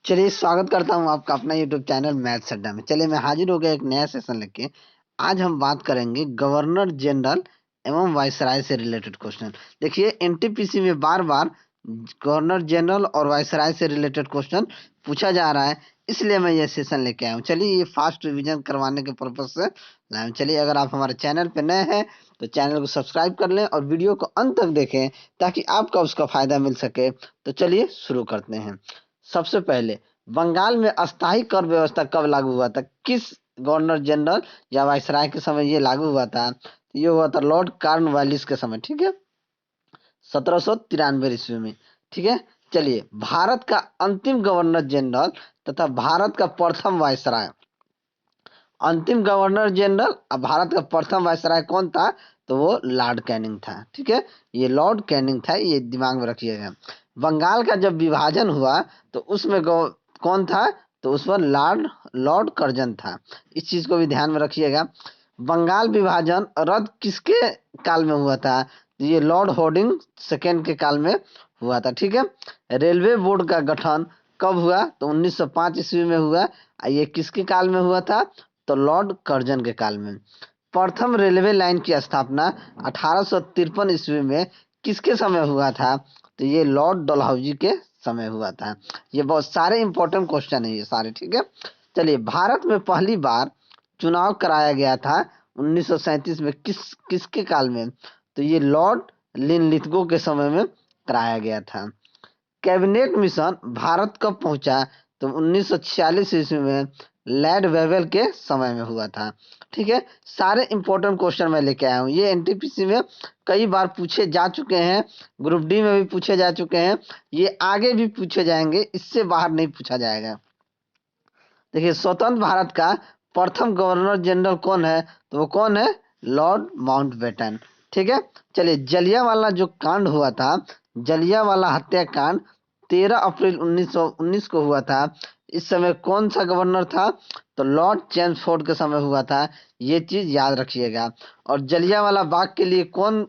चलिए स्वागत करता हूँ आपका अपना यूट्यूब चैनल मैथ्स अड्डा में। चलिए मैं हाजिर हो गया एक नया सेशन लेके। आज हम बात करेंगे गवर्नर जनरल एवं वायसराय से रिलेटेड क्वेश्चन। देखिए एनटीपीसी में बार बार गवर्नर जनरल और वायसराय से रिलेटेड क्वेश्चन पूछा जा रहा है, इसलिए मैं ये सेशन लेके आया हूँ। चलिए ये फास्ट रिवीजन करवाने के पर्पज से लाया हूँ। चलिए अगर आप हमारे चैनल पे नए हैं तो चैनल को सब्सक्राइब कर लें और वीडियो को अंत तक देखें ताकि आपका उसका फायदा मिल सके। तो चलिए शुरू करते हैं। सबसे पहले बंगाल में अस्थाई कर व्यवस्था कब लागू हुआ था? किस गवर्नर जनरल या वायसराय के समय ये लागू हुआ था? तो ये हुआ था लॉर्ड कॉर्नवालिस के समय। ठीक है, 1793 ईस्वी में। ठीक है, चलिए भारत का अंतिम गवर्नर जनरल तथा भारत का प्रथम वायसराय। अंतिम गवर्नर जनरल अब भारत का प्रथम वायसराय कौन था? तो वो लॉर्ड कैनिंग था। ठीक है, ये लॉर्ड कैनिंग था, ये दिमाग में रखिएगा। बंगाल का जब विभाजन हुआ तो उसमें कौन था? तो उस पर लॉर्ड कर्जन था। इस चीज को भी ध्यान में रखिएगा। बंगाल विभाजन रद्द किसके काल में हुआ था? तो ये लॉर्ड होर्डिंग सेकेंड के काल में हुआ था। ठीक है, रेलवे बोर्ड का गठन कब हुआ? तो 1905 ईस्वी में हुआ। ये किसके काल में हुआ था? तो लॉर्ड कर्जन के काल में। प्रथम रेलवे लाइन की स्थापना 1853 ईस्वी में किसके समय हुआ था? तो ये लॉर्ड डलहौजी के समय हुआ था। ये बहुत सारे इंपॉर्टेंट क्वेश्चन है ये सारे। ठीक है, चलिए भारत में पहली बार चुनाव कराया गया था 1937 में किसके काल में? तो ये लॉर्ड लिनलिथगो के समय में कराया गया था। कैबिनेट मिशन भारत कब पहुंचा? तो 1946 ईस्वी में लैड वेवेल के समय में हुआ था। ठीक है, सारे इंपॉर्टेंट क्वेश्चन मैं लेके आया हूँ। ये एनटीपीसी में कई बार पूछे जा चुके हैं, ग्रुप डी में भी पूछे जा चुके हैं, ये आगे भी पूछे जाएंगे, इससे बाहर नहीं पूछा जाएगा। देखिए स्वतंत्र भारत का प्रथम गवर्नर जनरल कौन है? तो वो कौन है? Lord Mountbatten. ठीक है, चलिए जलियांवाला जो कांड हुआ था, जलियांवाला हत्याकांड 13 अप्रैल 1919 को हुआ था। इस समय कौन सा गवर्नर था? तो लॉर्ड चेम्सफोर्ड के समय हुआ था। ये चीज याद रखिएगा। और जलियांवाला बाग के लिए कौन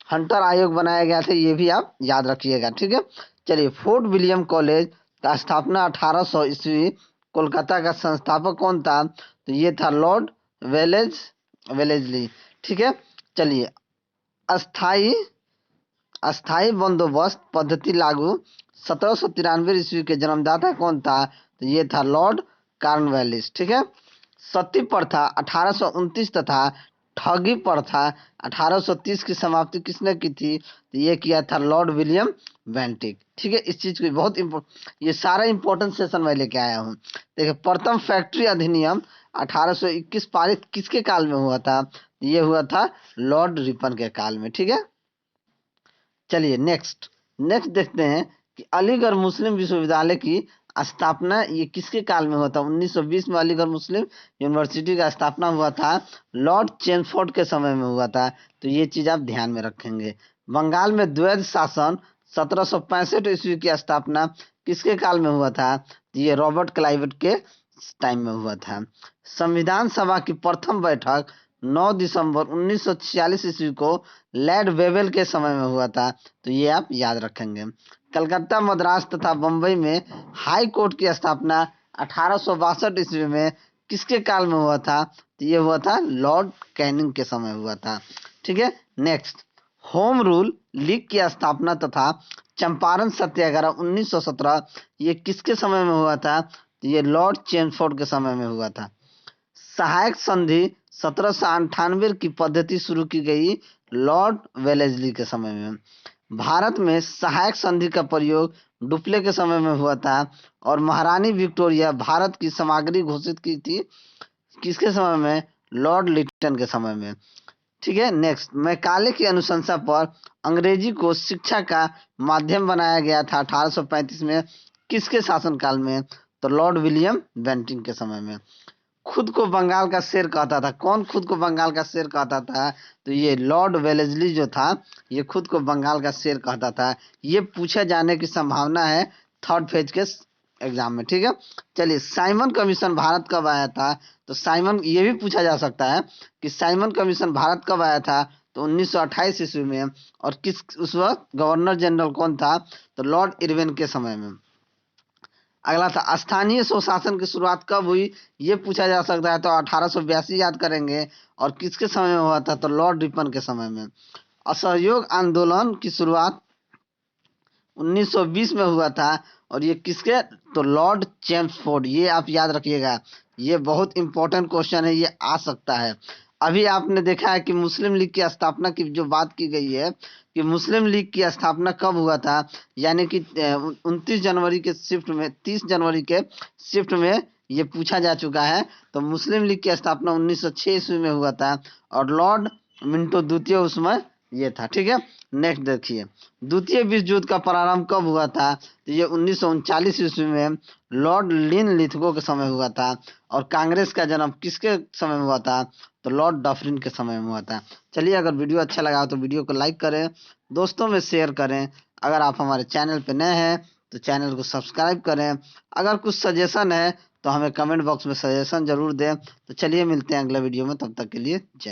हंटर आयोग बनाया गया था? ये भी आप याद रखिएगा। ठीक है, चलिए फोर्ट विलियम कॉलेज का स्थापना 1800 ईस्वी। कोलकाता का संस्थापक कौन था? तो ये था लॉर्ड वेलेजली। ठीक है, चलिए अस्थाई अस्थाई बंदोबस्त पद्धति लागू 1793 ईस्वी के जन्मदाता कौन था? तो ये था लॉर्ड कॉर्नवालिस। ठीक है, सती प्रथा 1829 तथा ठगी प्रथा 1830 की समाप्ति किसने की थी? तो ये किया था लॉर्ड विलियम बेंटिक। ठीक है, इस चीज को बहुत ये सारा इंपॉर्टेंट सेशन मैं लेके आया हूँ। देखिए प्रथम फैक्ट्री अधिनियम 1821 पारित किसके काल में हुआ था? ये हुआ था लॉर्ड रिपन के काल में। ठीक है, चलिए नेक्स्ट देखते हैं कि अलीगढ़ मुस्लिम विश्वविद्यालय की स्थापना ये किसके काल में हुआ था? 1920 में अलीगढ़ मुस्लिम यूनिवर्सिटी का स्थापना हुआ था, लॉर्ड चेम्सफोर्ड के समय में हुआ था। तो ये चीज आप ध्यान में रखेंगे। बंगाल में द्वैध शासन 1765 ईस्वी की स्थापना किसके काल में हुआ था? तो ये रॉबर्ट क्लाइवेट के टाइम में हुआ था। संविधान सभा की प्रथम बैठक 9 दिसंबर 1946 ईस्वी को लैड वेवेल के समय में हुआ था। तो ये आप याद रखेंगे। कलकत्ता, मद्रास तथा बंबई में हाई कोर्ट की स्थापना 1862 ईस्वी में किसके काल में हुआ था? तो ये हुआ था लॉर्ड कैनिंग के समय हुआ था। ठीक है, नेक्स्ट होम रूल लीग की स्थापना तथा चंपारण सत्याग्रह 1917 ये किसके समय में हुआ था? तो ये लॉर्ड चेम्सफोर्ड के समय में हुआ था। सहायक संधि 1798 की पद्धति शुरू की गई लॉर्ड वेलेस्ली के समय में। भारत में सहायक संधि का प्रयोग डुप्ले के समय में हुआ था। और महारानी विक्टोरिया भारत की सामग्री घोषित की थी किसके समय में? लॉर्ड लिटन के समय में। ठीक है, नेक्स्ट मैकाले की अनुशंसा पर अंग्रेजी को शिक्षा का माध्यम बनाया गया था 1835 में किसके शासनकाल में? तो लॉर्ड विलियम बेंटिंग के समय में। खुद को बंगाल का शेर कहता था, कौन खुद को बंगाल का शेर कहता था? तो ये लॉर्ड वेलेस्ली जो था, ये खुद को बंगाल का शेर कहता था। ये पूछे जाने की संभावना है थर्ड फेज के एग्जाम में। ठीक है, चलिए साइमन कमीशन भारत कब आया था? तो साइमन ये भी पूछा जा सकता है कि साइमन कमीशन भारत कब आया था? तो 1928 ईस्वी में। और किस उस वक्त गवर्नर जनरल कौन था? तो लॉर्ड इरविन के समय में। अगला था स्थानीय स्वशासन की शुरुआत कब हुई, ये पूछा जा सकता है। तो 1882 याद करेंगे। और किसके समय में हुआ था, तो लॉर्ड रिपन के समय में। असहयोग आंदोलन की शुरुआत 1920 में हुआ था। और ये किसके, तो लॉर्ड चेम्सफोर्ड। ये आप याद रखिएगा, ये बहुत इंपॉर्टेंट क्वेश्चन है, ये आ सकता है। अभी आपने देखा है कि मुस्लिम लीग की स्थापना की जो बात की गई है कि मुस्लिम लीग की स्थापना कब हुआ था, यानी कि 29 जनवरी के शिफ्ट में, 30 जनवरी के शिफ्ट में ये पूछा जा चुका है। तो मुस्लिम लीग की स्थापना 1906 ईस्वी में हुआ था। और लॉर्ड मिंटो द्वितीय उसमें ये था। ठीक है, नेक्स्ट देखिए, द्वितीय विश्व युद्ध का प्रारंभ कब हुआ था, तो ये 1939 ईस्वी में लॉर्ड लिन लिथगो के समय हुआ था। और कांग्रेस का जन्म किसके समय में हुआ था, तो लॉर्ड डफरिन के समय में हुआ था। चलिए, अगर वीडियो अच्छा लगा हो तो वीडियो को लाइक करें, दोस्तों में शेयर करें। अगर आप हमारे चैनल पर नए हैं तो चैनल को सब्सक्राइब करें। अगर कुछ सजेशन है तो हमें कमेंट बॉक्स में सजेशन जरूर दें। तो चलिए, मिलते हैं अगले वीडियो में, तब तक के लिए जय।